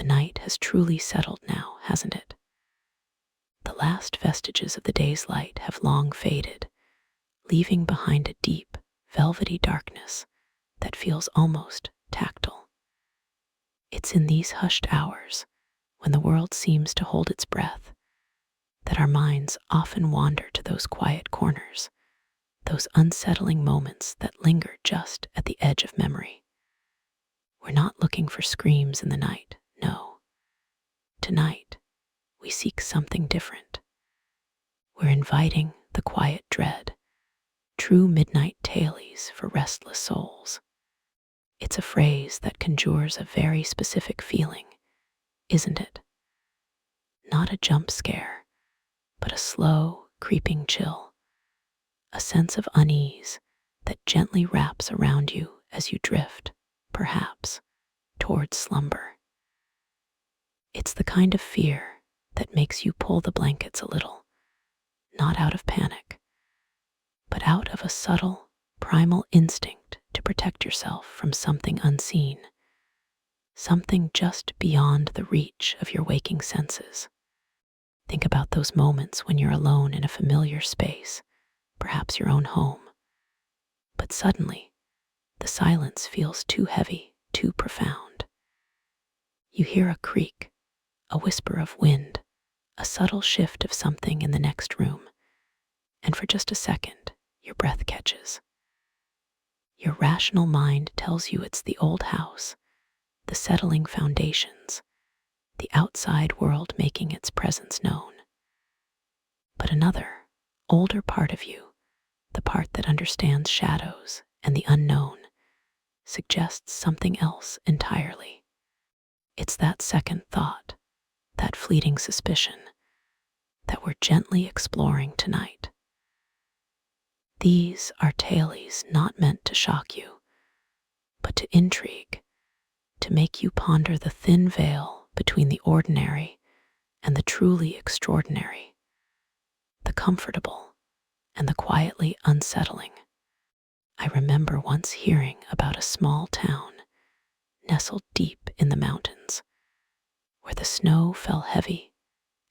The night has truly settled now, hasn't it? The last vestiges of the day's light have long faded, leaving behind a deep, velvety darkness that feels almost tactile. It's in these hushed hours, when the world seems to hold its breath, that our minds often wander to those quiet corners, those unsettling moments that linger just at the edge of memory. We're not looking for screams in the night, no. Tonight, we seek something different. We're inviting the quiet dread, true midnight tailies for restless souls. It's a phrase that conjures a very specific feeling, isn't it? Not a jump scare, but a slow, creeping chill, a sense of unease that gently wraps around you as you drift, perhaps, towards slumber. It's the kind of fear that makes you pull the blankets a little, not out of panic, but out of a subtle, primal instinct to protect yourself from something unseen, something just beyond the reach of your waking senses. Think about those moments when you're alone in a familiar space, perhaps your own home, but suddenly the silence feels too heavy, too profound. You hear a creak, a whisper of wind, a subtle shift of something in the next room, and for just a second, your breath catches. Your rational mind tells you it's the old house, the settling foundations, the outside world making its presence known. But another, older part of you, the part that understands shadows and the unknown, suggests something else entirely. It's that second thought, that fleeting suspicion, that we're gently exploring tonight. These are tailies not meant to shock you, but to intrigue, to make you ponder the thin veil between the ordinary and the truly extraordinary, the comfortable and the quietly unsettling. I remember once hearing about a small town nestled deep in the mountains, where the snow fell heavy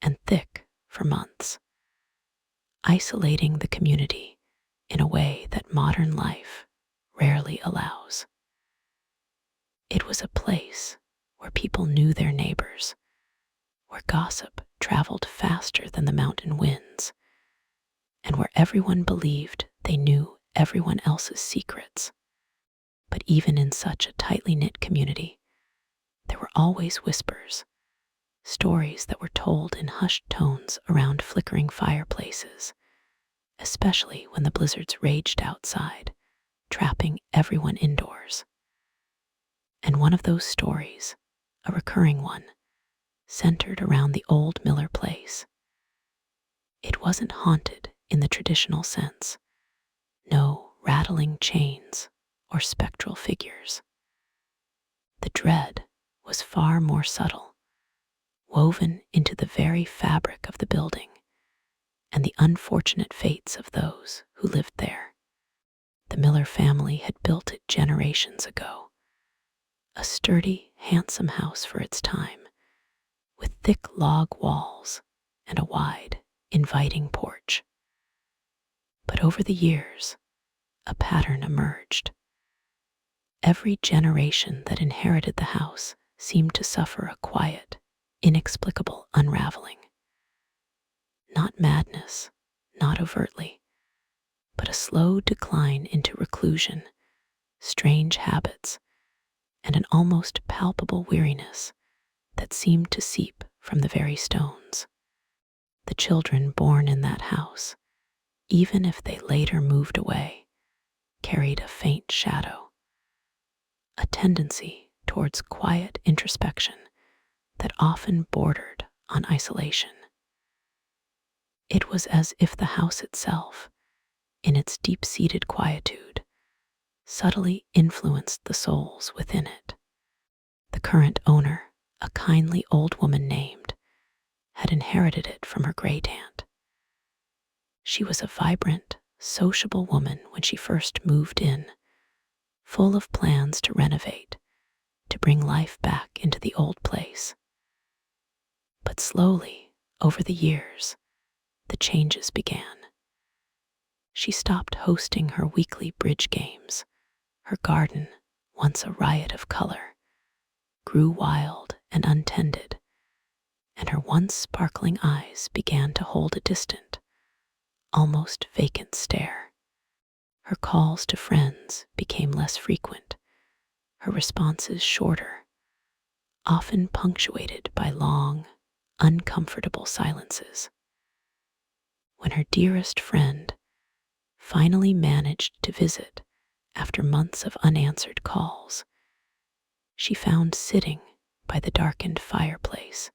and thick for months, isolating the community in a way that modern life rarely allows. It was a place where people knew their neighbors, where gossip traveled faster than the mountain winds, and where everyone believed they knew everyone else's secrets. But even in such a tightly knit community, there were always whispers, stories that were told in hushed tones around flickering fireplaces, especially when the blizzards raged outside, trapping everyone indoors. And one of those stories, a recurring one, centered around the old Miller place. It wasn't haunted in the traditional sense. No rattling chains or spectral figures. The dread was far more subtle, woven into the very fabric of the building and the unfortunate fates of those who lived there. The Miller family had built it generations ago, a sturdy, handsome house for its time, with thick log walls and a wide, inviting porch. But over the years, a pattern emerged. Every generation that inherited the house seemed to suffer a quiet, inexplicable unraveling. Not madness, not overtly, but a slow decline into reclusion, strange habits, and an almost palpable weariness that seemed to seep from the very stones. The children born in that house, even if they later moved away, carried a faint shadow, a tendency towards quiet introspection that often bordered on isolation. It was as if the house itself, in its deep-seated quietude, subtly influenced the souls within it. The current owner, a kindly old woman named, had inherited it from her great-aunt. She was a vibrant, sociable woman when she first moved in, full of plans to renovate, to bring life back into the old place. But slowly, over the years, the changes began. She stopped hosting her weekly bridge games. Her garden, once a riot of color, grew wild and untended, and her once sparkling eyes began to hold a distant, almost vacant stare. Her calls to friends became less frequent, her responses shorter, often punctuated by long, uncomfortable silences. When her dearest friend finally managed to visit after months of unanswered calls, she found sitting by the darkened fireplace,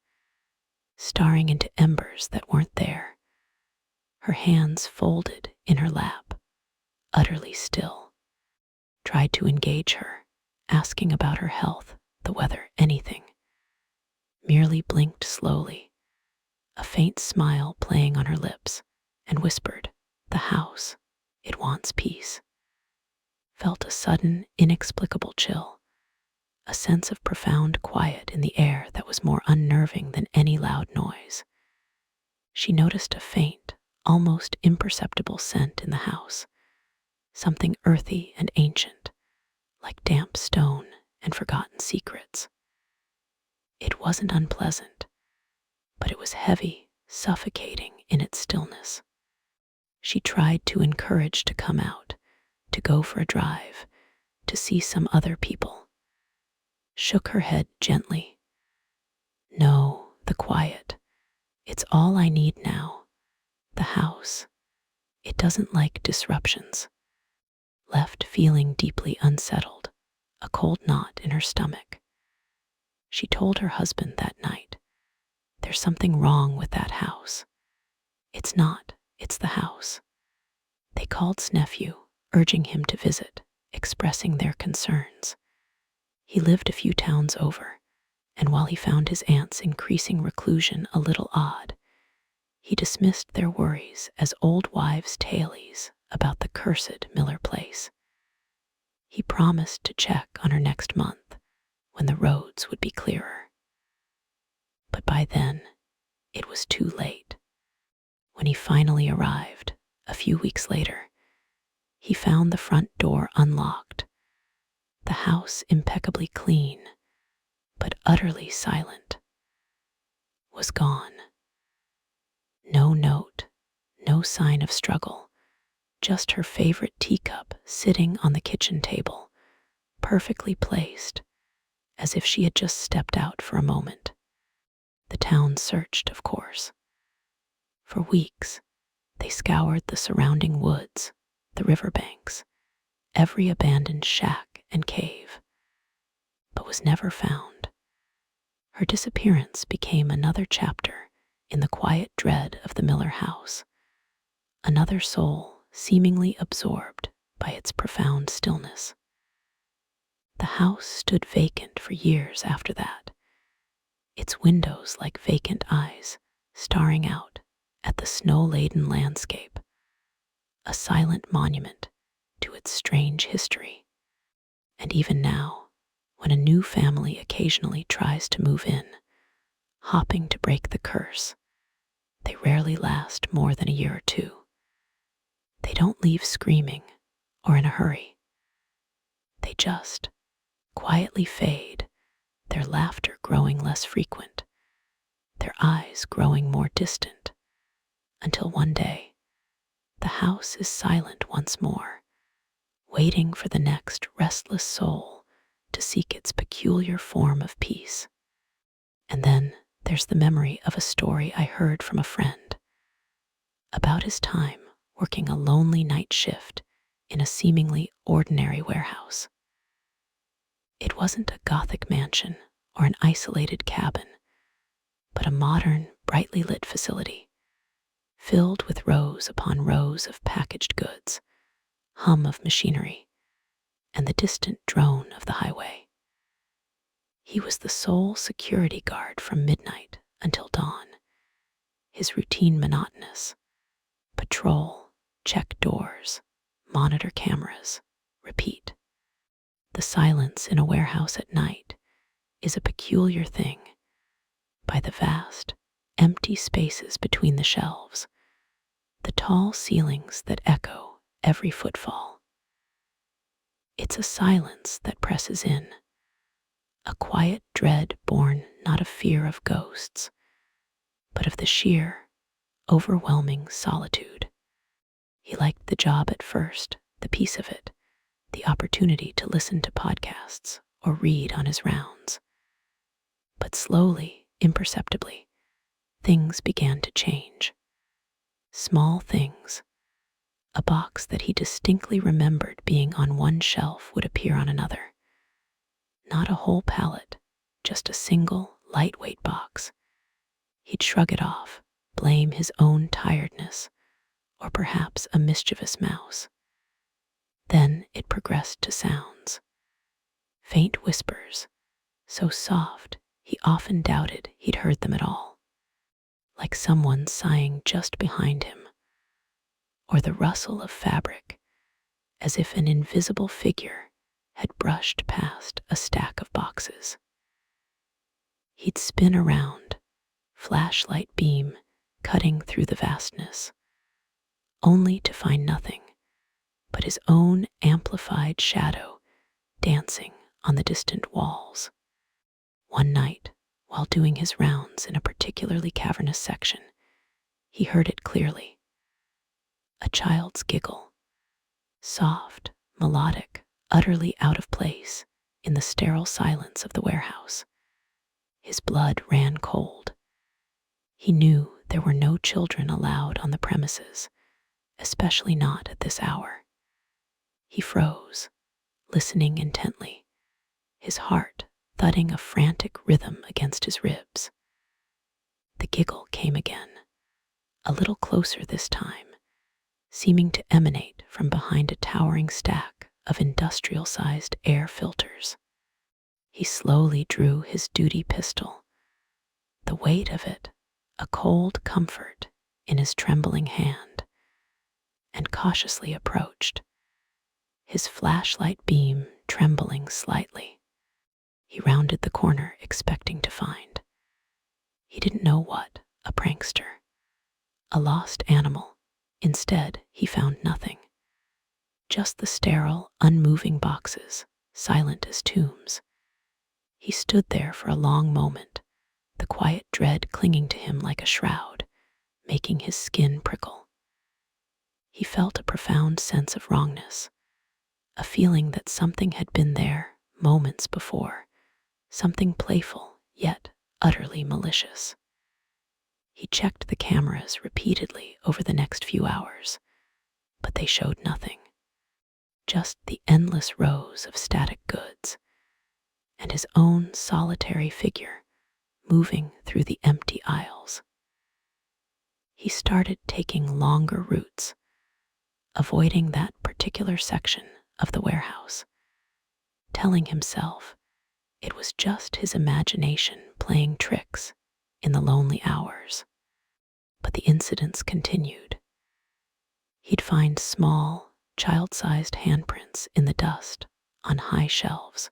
staring into embers that weren't there, her hands folded in her lap, utterly still. Tried to engage her, asking about her health, the weather, anything. Merely blinked slowly, a faint smile playing on her lips, and whispered, "The house, it wants peace." Felt a sudden, inexplicable chill, a sense of profound quiet in the air that was more unnerving than any loud noise. She noticed a faint, almost imperceptible scent in the house, something earthy and ancient, like damp stone and forgotten secrets. It wasn't unpleasant, but it was heavy, suffocating in its stillness. She tried to encourage to come out, to go for a drive, to see some other people. Shook her head gently. "No, the quiet. It's all I need now. The house. It doesn't like disruptions." Left feeling deeply unsettled, a cold knot in her stomach. She told her husband that night, "There's something wrong with that house." "It's not, it's the house." They called Snefew, urging him to visit, expressing their concerns. He lived a few towns over, and while he found his aunt's increasing reclusion a little odd, he dismissed their worries as old wives' tales about the cursed Miller place. He promised to check on her next month when the roads would be clearer. But by then, it was too late. When he finally arrived, a few weeks later, he found the front door unlocked, the house impeccably clean, but utterly silent, was gone. No note, no sign of struggle, just her favorite teacup sitting on the kitchen table, perfectly placed, as if she had just stepped out for a moment. The town searched, of course. For weeks, they scoured the surrounding woods, the riverbanks, every abandoned shack and cave, but was never found. Her disappearance became another chapter in the quiet dread of the Miller house, another soul seemingly absorbed by its profound stillness. The house stood vacant for years after that, its windows like vacant eyes staring out at the snow-laden landscape, a silent monument to its strange history. And even now, when a new family occasionally tries to move in, hopping to break the curse, they rarely last more than a year or two. They don't leave screaming or in a hurry. They just quietly fade, their laughter growing less frequent, their eyes growing more distant, until one day, the house is silent once more, waiting for the next restless soul to seek its peculiar form of peace. And then there's the memory of a story I heard from a friend about his time working a lonely night shift in a seemingly ordinary warehouse. It wasn't a Gothic mansion or an isolated cabin, but a modern, brightly lit facility, filled with rows upon rows of packaged goods, hum of machinery, and the distant drone of the highway. He was the sole security guard from midnight until dawn, his routine monotonous. Patrol, check doors, monitor cameras, repeat. The silence in a warehouse at night is a peculiar thing. By the vast, empty spaces between the shelves, the tall ceilings that echo every footfall. It's a silence that presses in, a quiet dread born not of fear of ghosts, but of the sheer, overwhelming solitude. He liked the job at first, the peace of it, the opportunity to listen to podcasts or read on his rounds. But slowly, imperceptibly, things began to change. Small things. A box that he distinctly remembered being on one shelf would appear on another. Not a whole pallet, just a single, lightweight box. He'd shrug it off, blame his own tiredness, or perhaps a mischievous mouse. Then it progressed to sounds. Faint whispers, so soft he often doubted he'd heard them at all. Like someone sighing just behind him, or the rustle of fabric, as if an invisible figure had brushed past a stack of boxes. He'd spin around, flashlight beam cutting through the vastness, only to find nothing but his own amplified shadow dancing on the distant walls. One night, while doing his rounds in a particularly cavernous section, he heard it clearly. A child's giggle, soft, melodic, utterly out of place in the sterile silence of the warehouse. His blood ran cold. He knew there were no children allowed on the premises, especially not at this hour. He froze, listening intently, his heart thudding a frantic rhythm against his ribs. The giggle came again, a little closer this time, seeming to emanate from behind a towering stack of industrial-sized air filters. He slowly drew his duty pistol, the weight of it a cold comfort in his trembling hand, and cautiously approached, his flashlight beam trembling slightly. He rounded the corner expecting to find, he didn't know what, a prankster, a lost animal. Instead, he found nothing. Just the sterile, unmoving boxes, silent as tombs. He stood there for a long moment, the quiet dread clinging to him like a shroud, making his skin prickle. He felt a profound sense of wrongness, a feeling that something had been there moments before, something playful yet utterly malicious. He checked the cameras repeatedly over the next few hours, but they showed nothing. Just the endless rows of static goods, and his own solitary figure moving through the empty aisles. He started taking longer routes, avoiding that particular section of the warehouse, telling himself it was just his imagination playing tricks in the lonely hours. But the incidents continued. He'd find small, child-sized handprints in the dust on high shelves,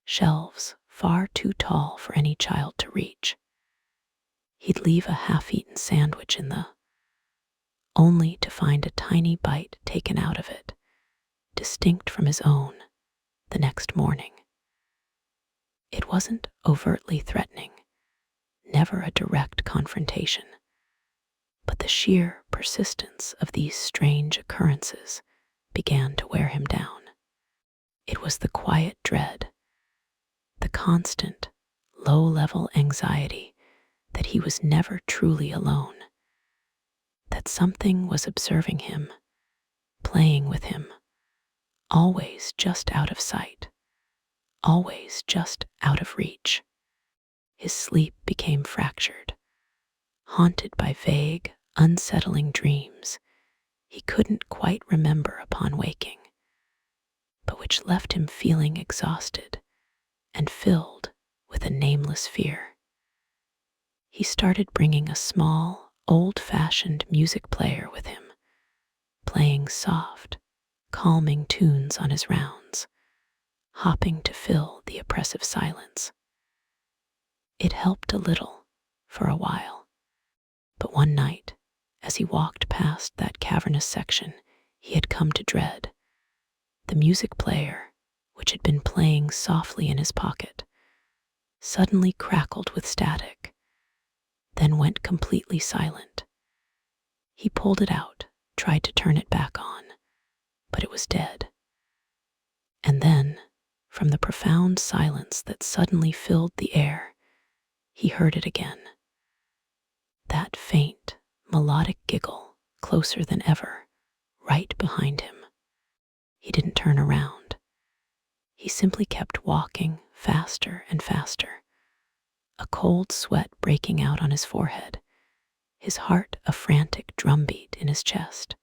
shelves far too tall for any child to reach. He'd leave a half-eaten sandwich in the, only to find a tiny bite taken out of it, distinct from his own, the next morning. It wasn't overtly threatening, never a direct confrontation, but the sheer persistence of these strange occurrences began to wear him down. It was the quiet dread, the constant, low-level anxiety that he was never truly alone, that something was observing him, playing with him, always just out of sight, always just out of reach. His sleep became fractured, haunted by vague, unsettling dreams he couldn't quite remember upon waking, but which left him feeling exhausted and filled with a nameless fear. He started bringing a small, old-fashioned music player with him, playing soft, calming tunes on his rounds, hopping to fill the oppressive silence. It helped a little for a while, But one night, as he walked past that cavernous section he had come to dread, the music player, which had been playing softly in his pocket, suddenly crackled with static, then went completely silent. He pulled it out, tried to turn it back on, but it was dead. And then, from the profound silence that suddenly filled the air, he heard it again. That faint, melodic giggle, closer than ever, right behind him. He didn't turn around. He simply kept walking faster and faster, a cold sweat breaking out on his forehead, his heart a frantic drumbeat in his chest.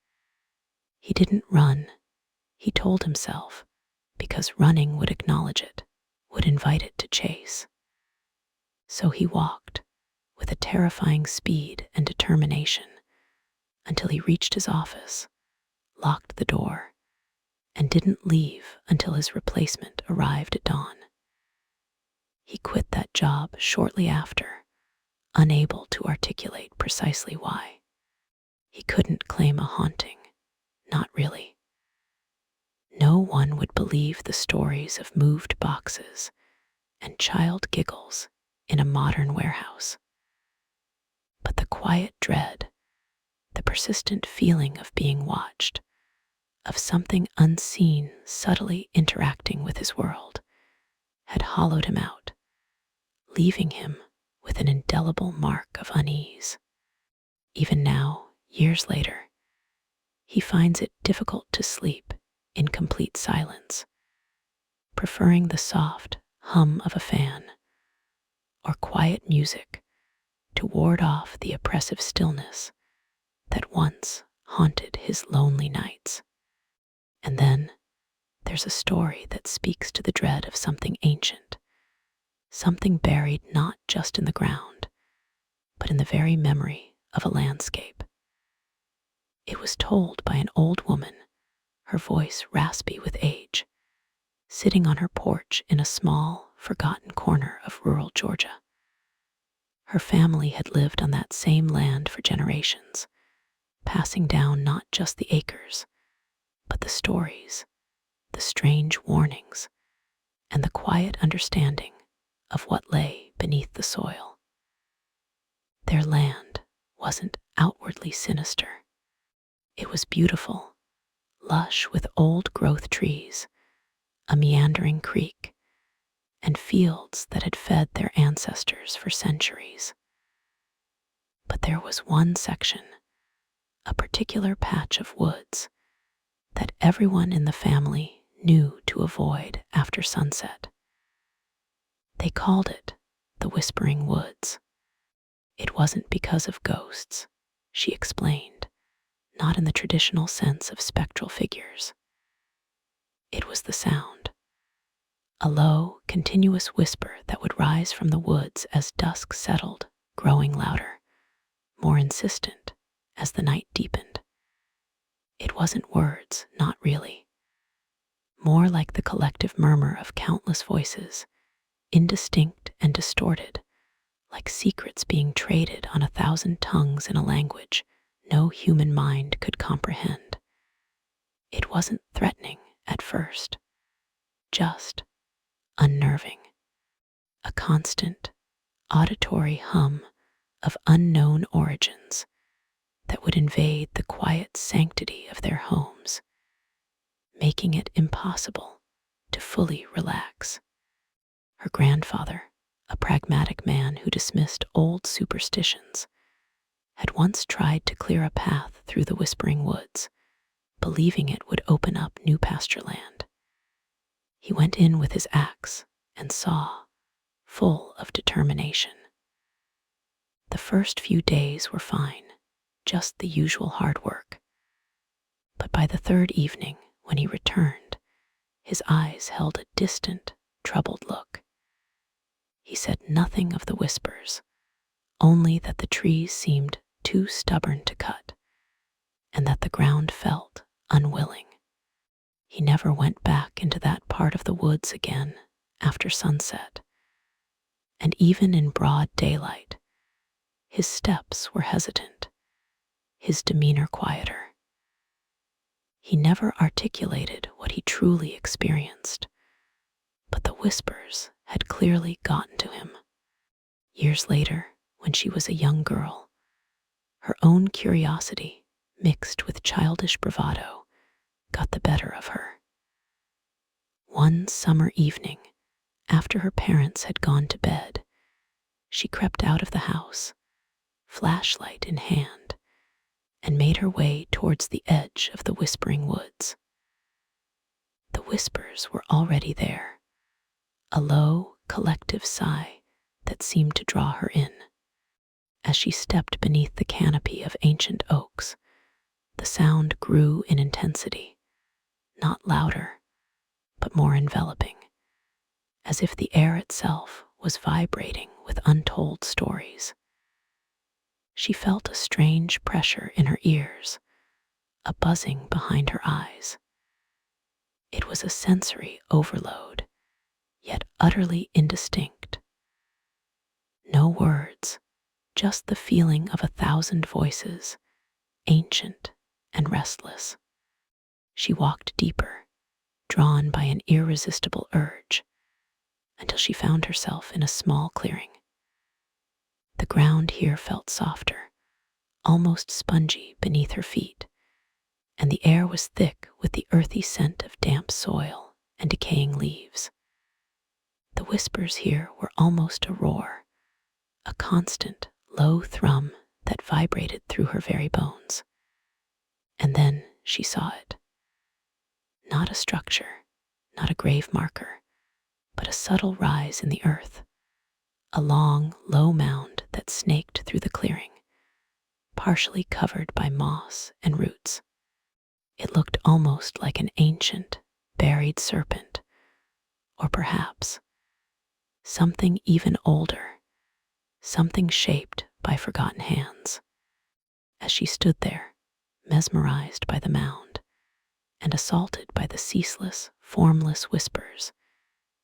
He didn't run, he told himself, because running would acknowledge it, would invite it to chase. So he walked, with a terrifying speed and determination, until he reached his office, locked the door, and didn't leave until his replacement arrived at dawn. He quit that job shortly after, unable to articulate precisely why. He couldn't claim a haunting, not really. No one would believe the stories of moved boxes and child giggles in a modern warehouse. But the quiet dread, the persistent feeling of being watched, of something unseen subtly interacting with his world, had hollowed him out, leaving him with an indelible mark of unease. Even now, years later, he finds it difficult to sleep in complete silence, preferring the soft hum of a fan or quiet music to ward off the oppressive stillness that once haunted his lonely nights. And then there's a story that speaks to the dread of something ancient, something buried not just in the ground, but in the very memory of a landscape. It was told by an old woman, her voice raspy with age, sitting on her porch in a small, forgotten corner of rural Georgia. Her family had lived on that same land for generations, passing down not just the acres, but the stories, the strange warnings, and the quiet understanding of what lay beneath the soil. Their land wasn't outwardly sinister. It was beautiful, lush with old-growth trees, a meandering creek, and fields that had fed their ancestors for centuries. But there was one section, a particular patch of woods, that everyone in the family knew to avoid after sunset. They called it the Whispering Woods. It wasn't because of ghosts, she explained, not in the traditional sense of spectral figures. It was the sound, a low, continuous whisper that would rise from the woods as dusk settled, growing louder, more insistent as the night deepened. It wasn't words, not really. More like the collective murmur of countless voices, indistinct and distorted, like secrets being traded on 1,000 tongues in a language no human mind could comprehend. It wasn't threatening at first, just unnerving, a constant, auditory hum of unknown origins that would invade the quiet sanctity of their homes, making it impossible to fully relax. Her grandfather, a pragmatic man who dismissed old superstitions, had once tried to clear a path through the Whispering Woods, believing it would open up new pasture land. He went in with his axe and saw, full of determination. The first few days were fine, just the usual hard work. But by the third evening, when he returned, his eyes held a distant, troubled look. He said nothing of the whispers, only that the trees seemed too stubborn to cut, and that the ground felt unwilling. He never went back into that part of the woods again after sunset, and even in broad daylight, His steps were hesitant, his demeanor quieter. He never articulated what he truly experienced, but the whispers had clearly gotten to him. Years later, when she was a young girl, her own curiosity, mixed with childish bravado, got the better of her. One summer evening, after her parents had gone to bed, she crept out of the house, flashlight in hand, and made her way towards the edge of the whispering woods. The whispers were already there, a low, collective sigh that seemed to draw her in. As she stepped beneath the canopy of ancient oaks, the sound grew in intensity, not louder, but more enveloping, as if the air itself was vibrating with untold stories. She felt a strange pressure in her ears, a buzzing behind her eyes. It was a sensory overload, yet utterly indistinct. No words, just the feeling of 1,000 voices, ancient and restless. She walked deeper, drawn by an irresistible urge, until she found herself in a small clearing. The ground here felt softer, almost spongy beneath her feet, and the air was thick with the earthy scent of damp soil and decaying leaves. The whispers here were almost a roar, a constant, low thrum that vibrated through her very bones. And then she saw it. Not a structure, not a grave marker, but a subtle rise in the earth, a long, low mound that snaked through the clearing, partially covered by moss and roots. It looked almost like an ancient, buried serpent, or perhaps something even older, something shaped by forgotten hands. As she stood there, mesmerized by the mound and assaulted by the ceaseless, formless whispers,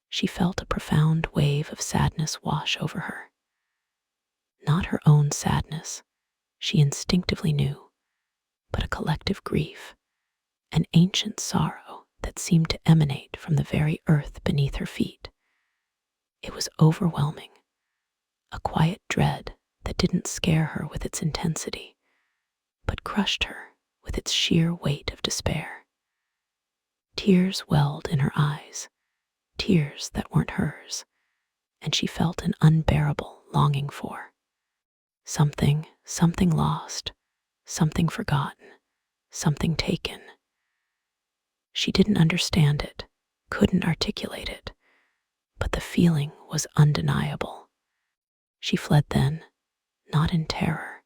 she felt a profound wave of sadness wash over her. Not her own sadness, she instinctively knew, but a collective grief, an ancient sorrow that seemed to emanate from the very earth beneath her feet. It was overwhelming, a quiet dread that didn't scare her with its intensity, but crushed her with its sheer weight of despair. Tears welled in her eyes, tears that weren't hers, and she felt an unbearable longing for something lost, something forgotten, something taken. She didn't understand it, couldn't articulate it, but the feeling was undeniable. She fled then, not in terror,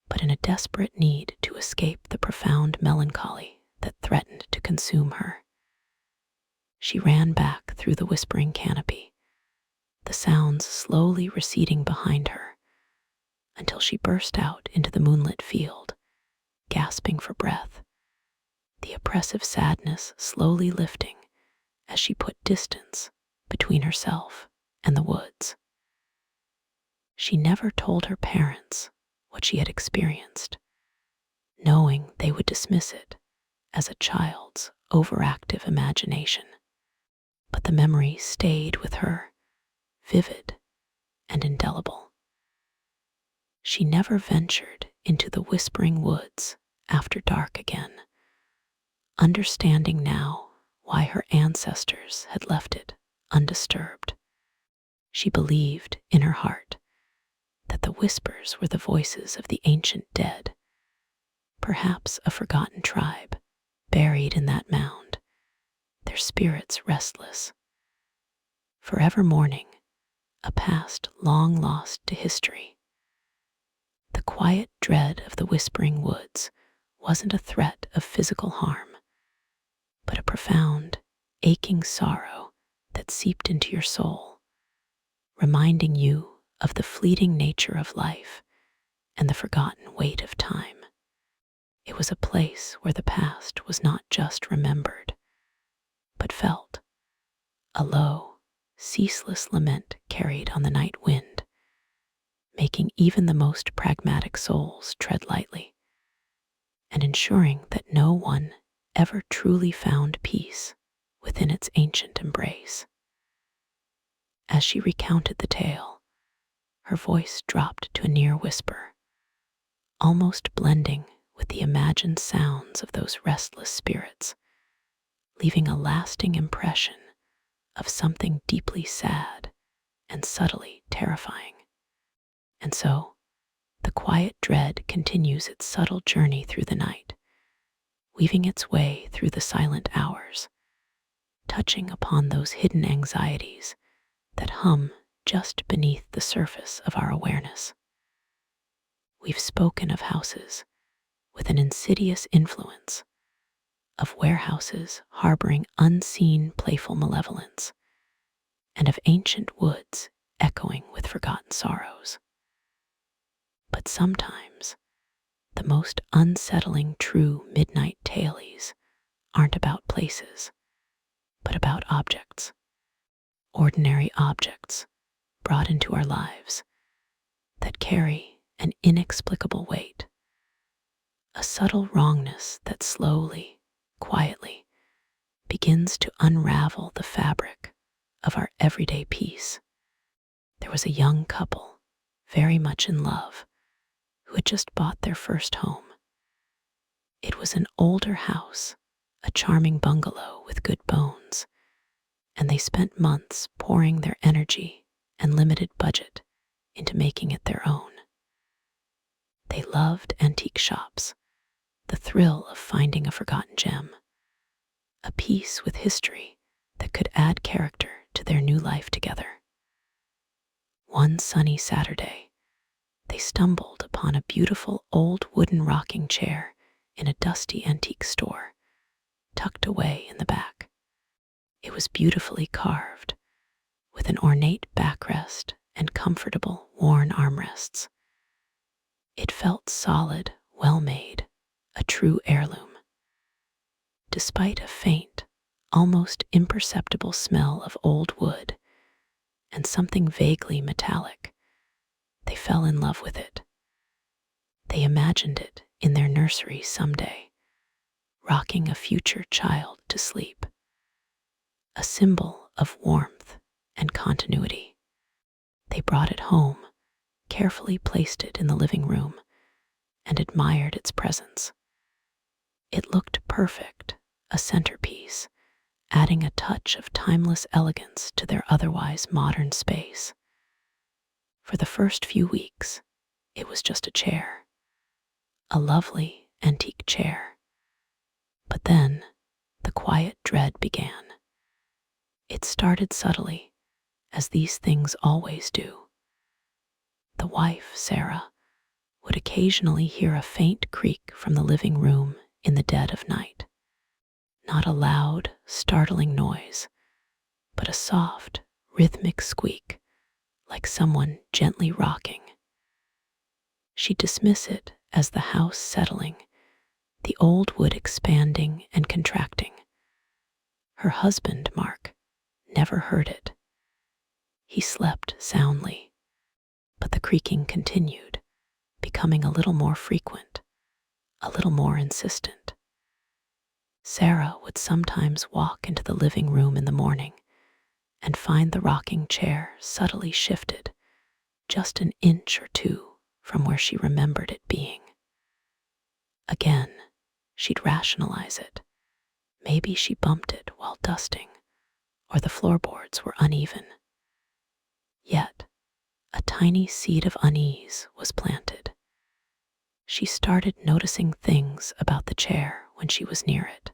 but in a desperate need to escape the profound melancholy that threatened to consume her. She ran back through the whispering canopy, the sounds slowly receding behind her, until she burst out into the moonlit field, gasping for breath, the oppressive sadness slowly lifting as she put distance between herself and the woods. She never told her parents what she had experienced, knowing they would dismiss it as a child's overactive imagination. But the memory stayed with her, vivid and indelible. She never ventured into the whispering woods after dark again, understanding now why her ancestors had left it undisturbed. She believed in her heart that the whispers were the voices of the ancient dead, perhaps a forgotten tribe buried in that mound, their spirits restless, forever mourning a past long lost to history. The quiet dread of the whispering woods wasn't a threat of physical harm, but a profound, aching sorrow that seeped into your soul, reminding you of the fleeting nature of life and the forgotten weight of time. It was a place where the past was not just remembered, but felt, a low, ceaseless lament carried on the night wind, making making even the most pragmatic souls tread lightly, and ensuring that no one ever truly found peace within its ancient embrace. As she recounted the tale, her voice dropped to a near whisper, almost blending with the imagined sounds of those restless spirits, leaving a lasting impression of something deeply sad and subtly terrifying. And so, the quiet dread continues its subtle journey through the night, weaving its way through the silent hours, touching upon those hidden anxieties that hum just beneath the surface of our awareness. We've spoken of houses with an insidious influence, of warehouses harboring unseen playful malevolence, and of ancient woods echoing with forgotten sorrows. But sometimes, the most unsettling true midnight tales aren't about places, but about objects. Ordinary objects brought into our lives that carry an inexplicable weight, a subtle wrongness that slowly, quietly begins to unravel the fabric of our everyday peace. There was a young couple, very much in love, who had just bought their first home. It was an older house, a charming bungalow with good bones, and they spent months pouring their energy and limited budget into making it their own. They loved antique shops, the thrill of finding a forgotten gem, a piece with history that could add character to their new life together. One sunny Saturday, they stumbled upon a beautiful old wooden rocking chair in a dusty antique store, tucked away in the back. It was beautifully carved, with an ornate backrest and comfortable worn armrests. It felt solid, well-made, a true heirloom. Despite a faint, almost imperceptible smell of old wood and something vaguely metallic, they fell in love with it. They imagined it in their nursery someday, rocking a future child to sleep, a symbol of warmth and continuity. They brought it home, carefully placed it in the living room, and admired its presence. It looked perfect, a centerpiece, adding a touch of timeless elegance to their otherwise modern space. For the first few weeks, it was just a chair, a lovely antique chair. But then, the quiet dread began. It started subtly, as these things always do. The wife, Sarah, would occasionally hear a faint creak from the living room in the dead of night. Not a loud, startling noise, but a soft, rhythmic squeak, like someone gently rocking. She'd dismiss it as the house settling, the old wood expanding and contracting. Her husband, Mark, never heard it. He slept soundly, but the creaking continued, becoming a little more frequent, a little more insistent. Sarah would sometimes walk into the living room in the morning and find the rocking chair subtly shifted, just an inch or two from where she remembered it being. Again, she'd rationalize it. Maybe she bumped it while dusting, or the floorboards were uneven. Yet, a tiny seed of unease was planted. She started noticing things about the chair when she was near it.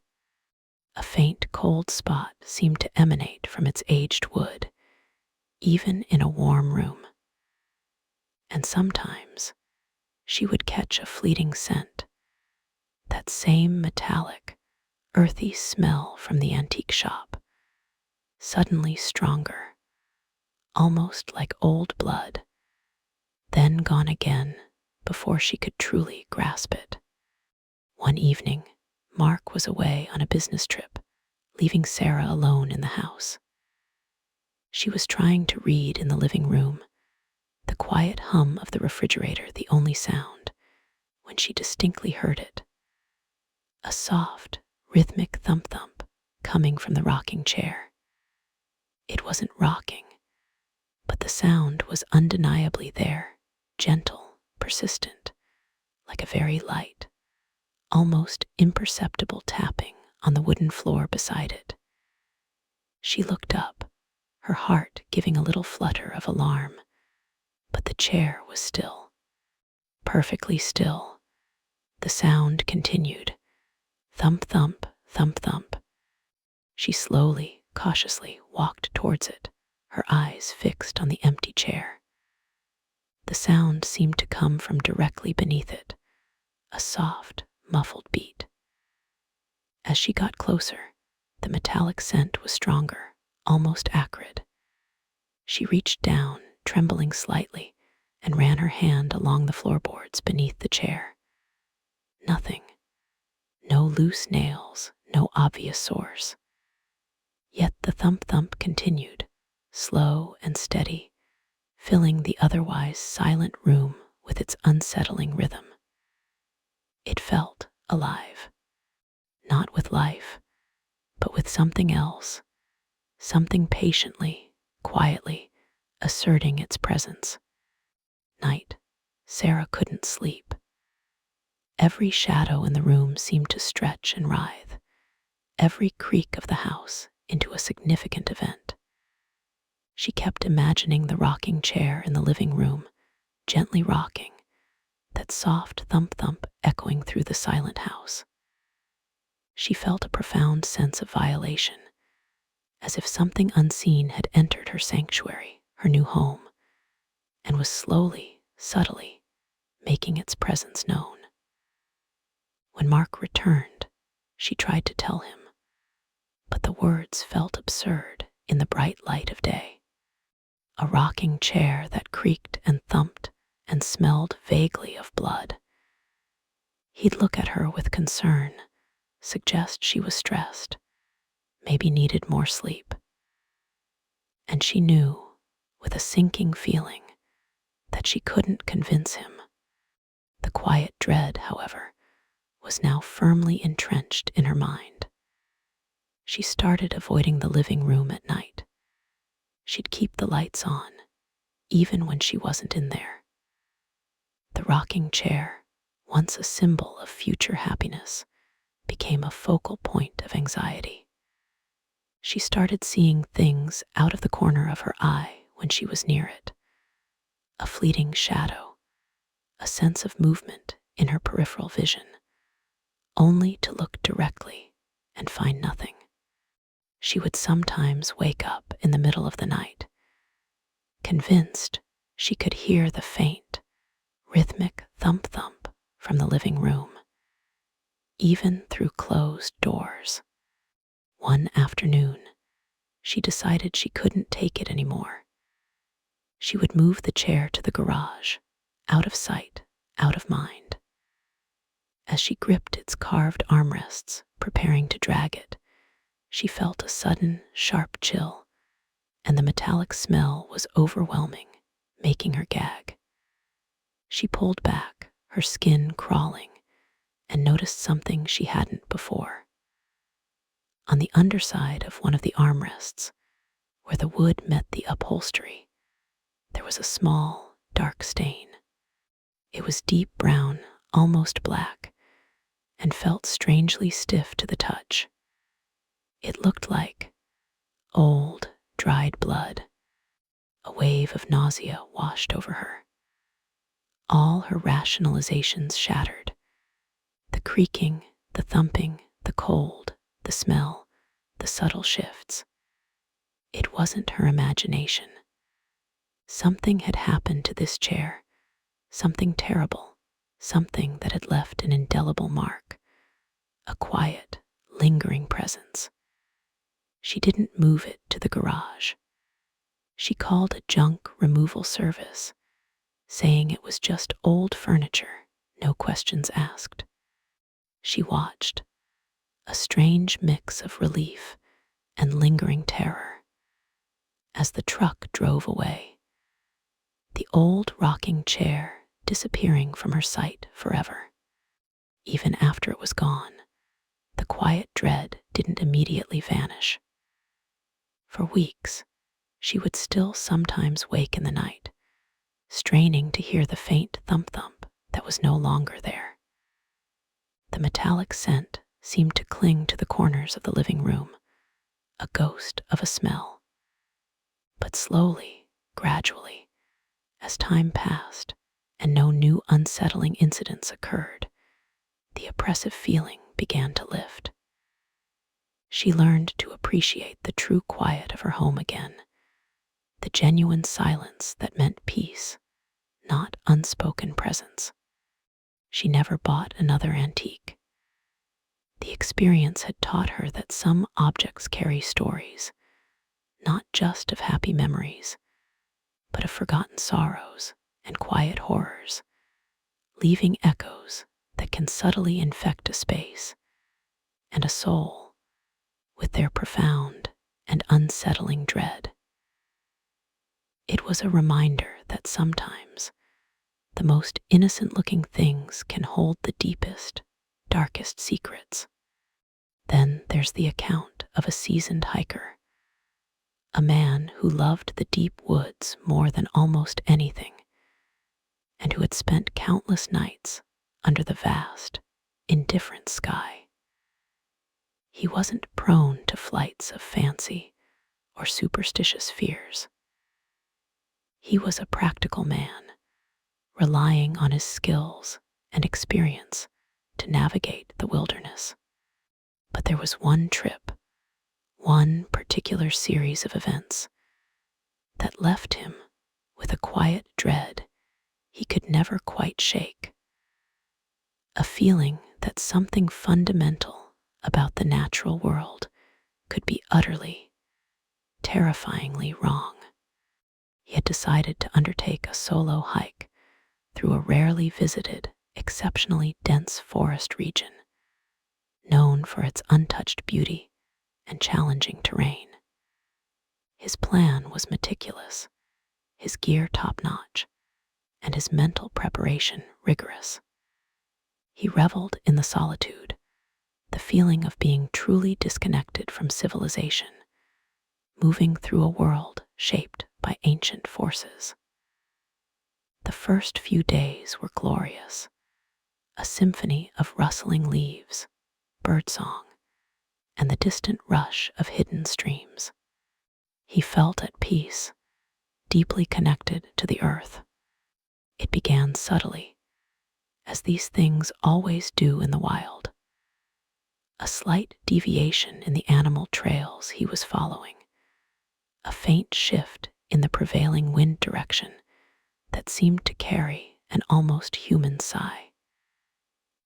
A faint cold spot seemed to emanate from its aged wood, even in a warm room. And sometimes, she would catch a fleeting scent, that same metallic, earthy smell from the antique shop, suddenly stronger, almost like old blood, then gone again before she could truly grasp it. One evening, Mark was away on a business trip, leaving Sarah alone in the house. She was trying to read in the living room, the quiet hum of the refrigerator the only sound, when she distinctly heard it. A soft, rhythmic thump-thump coming from the rocking chair. It wasn't rocking, but the sound was undeniably there, gentle, persistent, like a very light, almost imperceptible tapping on the wooden floor beside it. She looked up, her heart giving a little flutter of alarm, but the chair was still, perfectly still. The sound continued. Thump, thump, thump, thump. She slowly, cautiously walked towards it, her eyes fixed on the empty chair. The sound seemed to come from directly beneath it, a soft, muffled beat. As she got closer, the metallic scent was stronger, almost acrid. She reached down, trembling slightly, and ran her hand along the floorboards beneath the chair. Nothing. No loose nails, no obvious source. Yet the thump-thump continued, slow and steady, filling the otherwise silent room with its unsettling rhythm. It felt alive, not with life, but with something else, something patiently, quietly, asserting its presence. Night, Sarah couldn't sleep. Every shadow in the room seemed to stretch and writhe, every creak of the house into a significant event. She kept imagining the rocking chair in the living room, gently rocking, that soft thump-thump echoing through the silent house. She felt a profound sense of violation, as if something unseen had entered her sanctuary, her new home, and was slowly, subtly, making its presence known. When Mark returned, she tried to tell him, but the words felt absurd in the bright light of day. A rocking chair that creaked and thumped and smelled vaguely of blood. He'd look at her with concern, suggest she was stressed, maybe needed more sleep. And she knew, with a sinking feeling, that she couldn't convince him. The quiet dread, however, was now firmly entrenched in her mind. She started avoiding the living room at night. She'd keep the lights on, even when she wasn't in there. The rocking chair, once a symbol of future happiness, became a focal point of anxiety. She started seeing things out of the corner of her eye when she was near it. A fleeting shadow, a sense of movement in her peripheral vision, only to look directly and find nothing. She would sometimes wake up in the middle of the night, convinced she could hear the faint, rhythmic thump-thump from the living room, even through closed doors. One afternoon, she decided she couldn't take it anymore. She would move the chair to the garage, out of sight, out of mind. As she gripped its carved armrests, preparing to drag it, she felt a sudden, sharp chill, and the metallic smell was overwhelming, making her gag. She pulled back, her skin crawling, and noticed something she hadn't before. On the underside of one of the armrests, where the wood met the upholstery, there was a small, dark stain. It was deep brown, almost black, and felt strangely stiff to the touch. It looked like old, dried blood. A wave of nausea washed over her. All her rationalizations shattered. The creaking, the thumping, the cold, the smell, the subtle shifts. It wasn't her imagination. Something had happened to this chair, something terrible, something that had left an indelible mark, a quiet, lingering presence. She didn't move it to the garage. She called a junk removal service, saying it was just old furniture, no questions asked. She watched, a strange mix of relief and lingering terror, as the truck drove away. the old rocking chair disappearing from her sight forever. Even after it was gone, the quiet dread didn't immediately vanish. For weeks, she would still sometimes wake in the night, straining to hear the faint thump-thump that was no longer there. The metallic scent seemed to cling to the corners of the living room, a ghost of a smell. But slowly, gradually, as time passed and no new unsettling incidents occurred, the oppressive feeling began to lift. She learned to appreciate the true quiet of her home again, the genuine silence that meant peace, not unspoken presence. She never bought another antique. The experience had taught her that some objects carry stories, not just of happy memories, but of forgotten sorrows and quiet horrors, leaving echoes that can subtly infect a space and a soul with their profound and unsettling dread. It was a reminder that sometimes the most innocent-looking things can hold the deepest, darkest secrets. Then there's the account of a seasoned hiker, a man who loved the deep woods more than almost anything, and who had spent countless nights under the vast, indifferent sky. He wasn't prone to flights of fancy or superstitious fears. He was a practical man, relying on his skills and experience to navigate the wilderness. But there was one trip, one particular series of events, that left him with a quiet dread he could never quite shake. A feeling that something fundamental about the natural world could be utterly, terrifyingly wrong. He had decided to undertake a solo hike through a rarely visited, exceptionally dense forest region, known for its untouched beauty and challenging terrain. His plan was meticulous, his gear top-notch, and his mental preparation rigorous. He reveled in the solitude, the feeling of being truly disconnected from civilization, moving through a world shaped by ancient forces. The first few days were glorious, a symphony of rustling leaves, birdsong, and the distant rush of hidden streams. He felt at peace, deeply connected to the earth. It began subtly, as these things always do in the wild. A slight deviation in the animal trails he was following, a faint shift in the prevailing wind direction that seemed to carry an almost human sigh.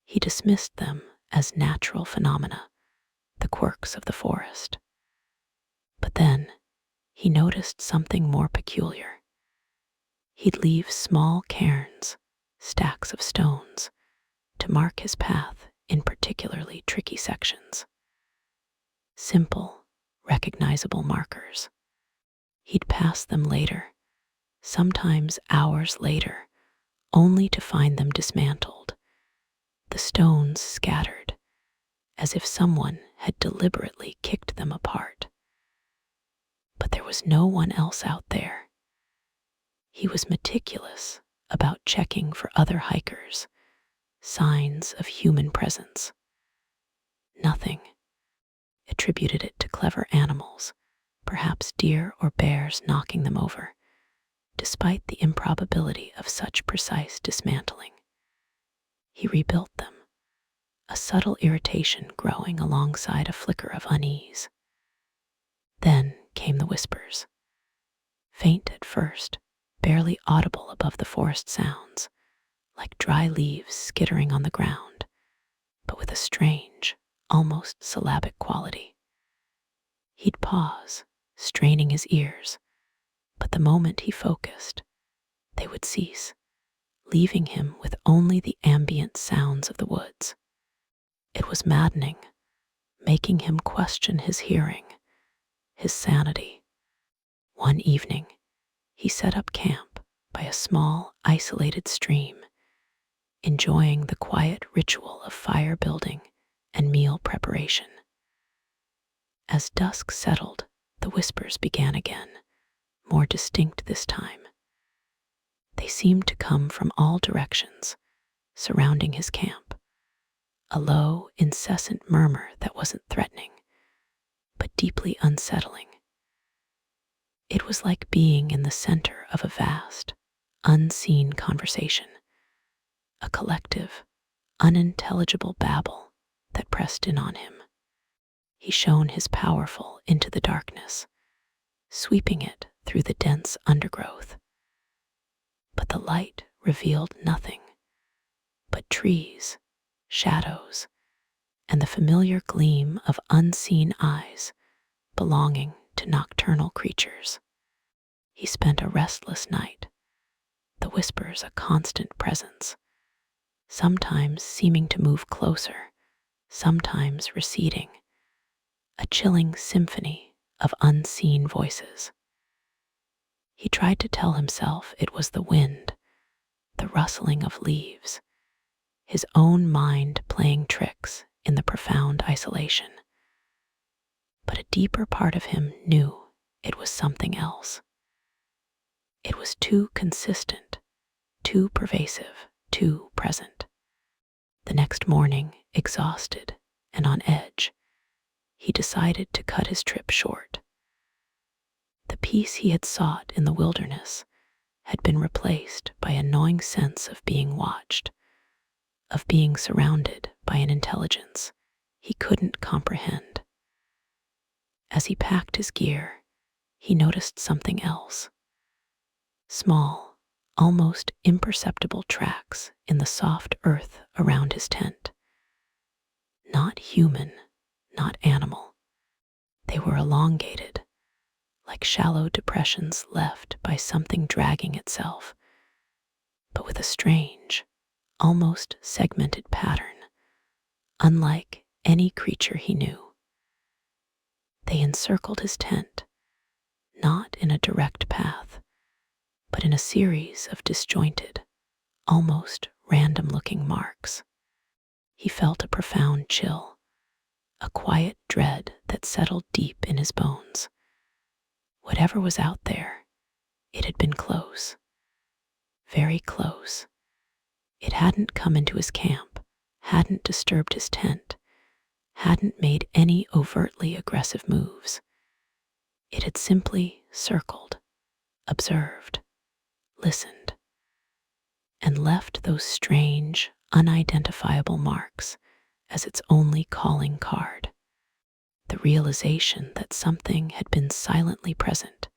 He dismissed them as natural phenomena, the quirks of the forest. But then he noticed something more peculiar. He'd leave small cairns, stacks of stones, to mark his path in particularly tricky sections. Simple, recognizable markers. He'd pass them later, sometimes hours later, only to find them dismantled, the stones scattered, as if someone had deliberately kicked them apart. But there was no one else out there. He was meticulous about checking for other hikers, signs of human presence. Nothing. Attributed it to clever animals, perhaps deer or bears knocking them over, despite the improbability of such precise dismantling. He rebuilt them, a subtle irritation growing alongside a flicker of unease. Then came the whispers. Faint at first, barely audible above the forest sounds, like dry leaves skittering on the ground, but with a strange, almost syllabic quality. He'd pause, straining his ears, but the moment he focused, they would cease, leaving him with only the ambient sounds of the woods. It was maddening, making him question his hearing, his sanity. One evening, he set up camp by a small, isolated stream, enjoying the quiet ritual of fire building and meal preparation. As dusk settled, the whispers began again, more distinct this time. They seemed to come from all directions, surrounding his camp, a low, incessant murmur that wasn't threatening, but deeply unsettling. It was like being in the center of a vast, unseen conversation, a collective, unintelligible babble that pressed in on him. He shone his powerful into the darkness, sweeping it through the dense undergrowth. But the light revealed nothing but trees, shadows, and the familiar gleam of unseen eyes belonging to nocturnal creatures. He spent a restless night, the whispers a constant presence, sometimes seeming to move closer, sometimes receding, a chilling symphony of unseen voices. He tried to tell himself it was the wind, the rustling of leaves, his own mind playing tricks in the profound isolation. But a deeper part of him knew it was something else. It was too consistent, too pervasive, too present. The next morning, exhausted and on edge, he decided to cut his trip short. The peace he had sought in the wilderness had been replaced by a gnawing sense of being watched, of being surrounded by an intelligence he couldn't comprehend. As he packed his gear, he noticed something else. Small, almost imperceptible tracks in the soft earth around his tent. Not human, not animal. They were elongated, like shallow depressions left by something dragging itself, but with a strange, almost segmented pattern, unlike any creature he knew. They encircled his tent, not in a direct path, but in a series of disjointed, almost random-looking marks. He felt a profound chill, a quiet dread that settled deep in his bones. Whatever was out there, it had been close, very close. It hadn't come into his camp, hadn't disturbed his tent, hadn't made any overtly aggressive moves. It had simply circled, observed, listened, and left those strange, unidentifiable marks as its only calling card. The realization that something had been silently present,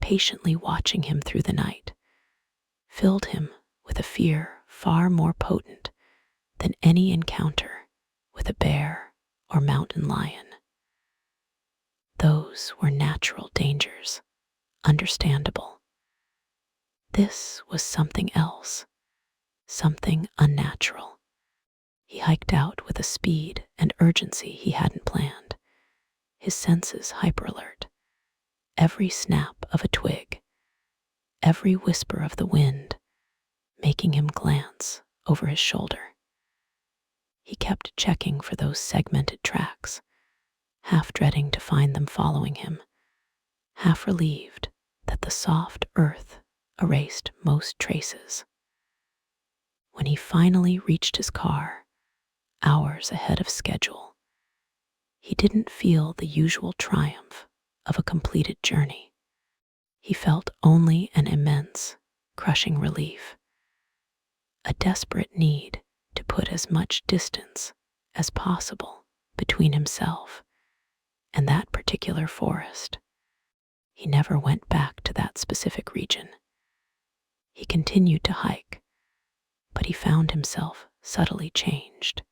patiently watching him through the night, filled him with a fear far more potent than any encounter with a bear or mountain lion. Those were natural dangers, understandable. This was something else, something unnatural. He hiked out with a speed and urgency he hadn't planned, his senses hyper-alert. Every snap of a twig, every whisper of the wind, making him glance over his shoulder. He kept checking for those segmented tracks, half dreading to find them following him, half relieved that the soft earth erased most traces. When he finally reached his car, hours ahead of schedule, he didn't feel the usual triumph of a completed journey. He felt only an immense, crushing relief, a desperate need to put as much distance as possible between himself and that particular forest. He never went back to that specific region. He continued to hike, but he found himself subtly changed.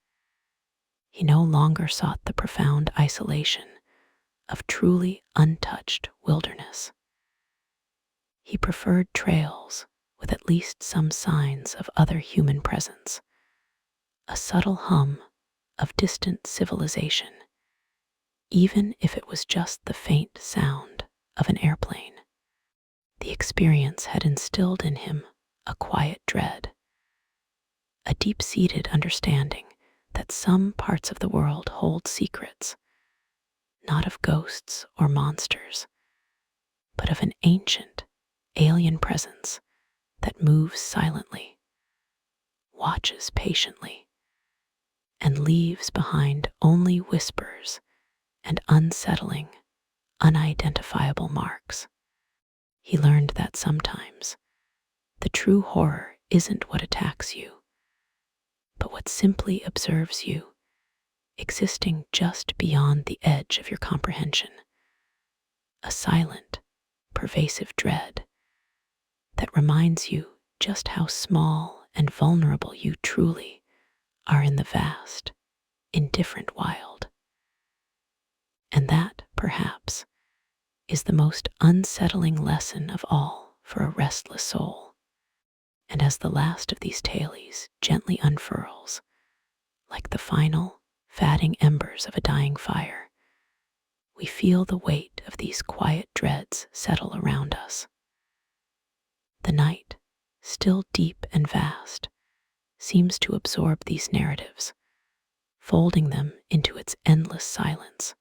He no longer sought the profound isolation of truly untouched wilderness. He preferred trails with at least some signs of other human presence, a subtle hum of distant civilization, even if it was just the faint sound of an airplane. The experience had instilled in him a quiet dread, a deep-seated understanding that some parts of the world hold secrets, not of ghosts or monsters, but of an ancient, alien presence that moves silently, watches patiently, and leaves behind only whispers and unsettling, unidentifiable marks. He learned that sometimes the true horror isn't what attacks you, but what simply observes you, existing just beyond the edge of your comprehension. A silent, pervasive dread that reminds you just how small and vulnerable you truly are in the vast, indifferent wild. And that, perhaps, is the most unsettling lesson of all for a restless soul. And as the last of these tales gently unfurls, like the final, fading embers of a dying fire, we feel the weight of these quiet dreads settle around us. The night, still deep and vast, seems to absorb these narratives, folding them into its endless silence.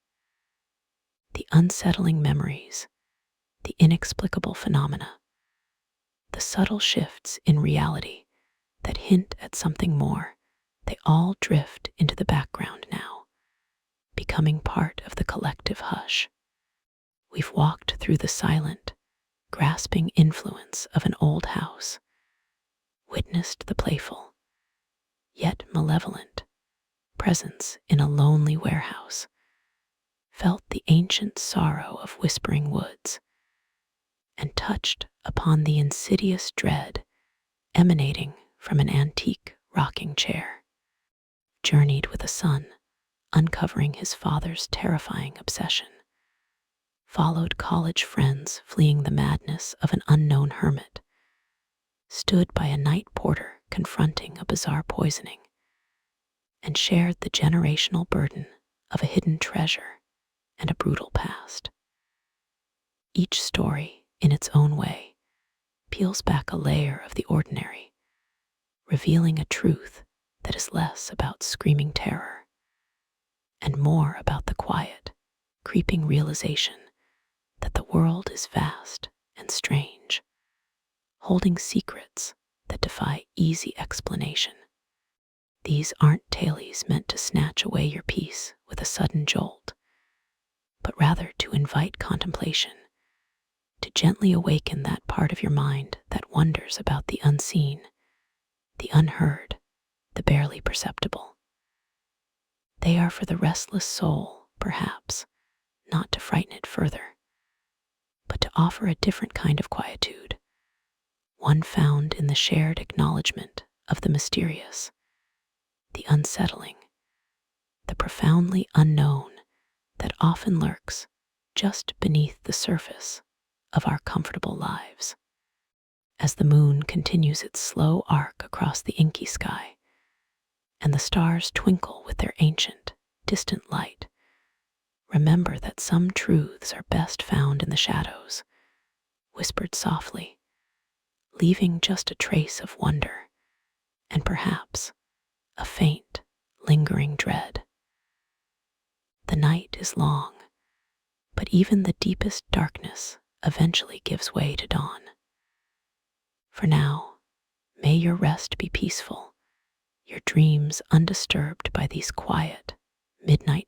The unsettling memories, the inexplicable phenomena, the subtle shifts in reality that hint at something more, they all drift into the background now, becoming part of the collective hush. We've walked through the silent, grasping influence of an old house, witnessed the playful, yet malevolent, presence in a lonely warehouse, felt the ancient sorrow of whispering woods, and touched upon the insidious dread emanating from an antique rocking chair, journeyed with a son, uncovering his father's terrifying obsession, followed college friends fleeing the madness of an unknown hermit, stood by a night porter confronting a bizarre poisoning, and shared the generational burden of a hidden treasure and a brutal past. Each story, in its own way, peels back a layer of the ordinary, revealing a truth that is less about screaming terror and more about the quiet, creeping realization that the world is vast and strange, holding secrets that defy easy explanation. These aren't tales meant to snatch away your peace with a sudden jolt, but rather to invite contemplation, to gently awaken that part of your mind that wonders about the unseen, the unheard, the barely perceptible. They are for the restless soul, perhaps, not to frighten it further, but to offer a different kind of quietude, one found in the shared acknowledgement of the mysterious, the unsettling, the profoundly unknown that often lurks just beneath the surface of our comfortable lives. As the moon continues its slow arc across the inky sky, and the stars twinkle with their ancient, distant light, remember that some truths are best found in the shadows, whispered softly, leaving just a trace of wonder and perhaps a faint, lingering dread. The night is long, but even the deepest darkness eventually gives way to dawn. For now, may your rest be peaceful, your dreams undisturbed by these quiet, midnight